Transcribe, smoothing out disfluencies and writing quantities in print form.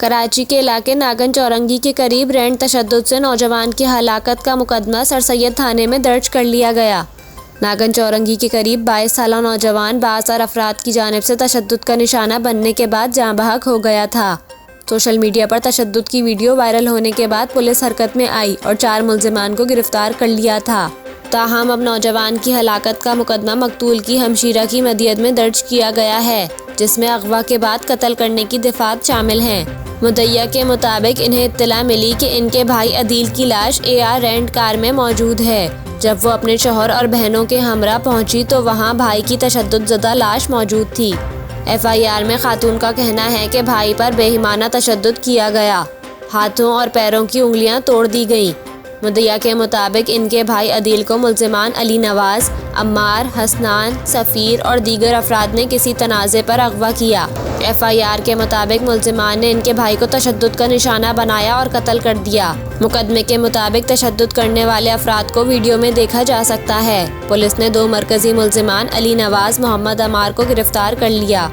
कराची के इलाके नागन चौरंगी के करीब रैंड तशद्दुद से नौजवान की हलाकत का मुकदमा सर सैयद थाने में दर्ज कर लिया गया। नागन चौरंगी के करीब 22 साला नौजवान बाज़ार अफराद की जानिब से तशद्दुद का निशाना बनने के बाद जाँ बहक हो गया था। सोशल मीडिया पर तशद्दुद की वीडियो वायरल होने के बाद पुलिस हरकत में आई और 4 मुल्जिमान को गिरफ्तार कर लिया था। ताहम अब नौजवान की हलाकत का मुकदमा मकतूल की हमशीरा की मदियत में दर्ज किया गया है, जिसमें अगवा के बाद कत्ल करने की दफात शामिल हैं। मुद्दइया के मुताबिक इन्हें इत्तला मिली कि इनके भाई अदील की लाश AR रेंट कार में मौजूद है। जब वो अपने शौहर और बहनों के हमरा पहुंची तो वहां भाई की तशद्दुद ज़दा लाश मौजूद थी। FIR में खातून का कहना है कि भाई पर बेईमाना तशद्दुद किया गया, हाथों और पैरों की उंगलियां तोड़ दी गईं। मुद्दइया के मुताबिक इनके भाई अदील को मुल्जिमान अली नवाज, अम्मार, हसनान, सफ़ीर और दीगर अफराद ने किसी तनाज़े पर अगवा किया। FIR के मुताबिक मुल्जिमान ने इनके भाई को तशद्दुद का निशाना बनाया और कत्ल कर दिया। मुकदमे के मुताबिक तशद्दुद करने वाले अफराद को वीडियो में देखा जा सकता है। पुलिस ने 2 मरकजी मुल्जिमान अली नवाज, मोहम्मद अमार को गिरफ्तार कर लिया।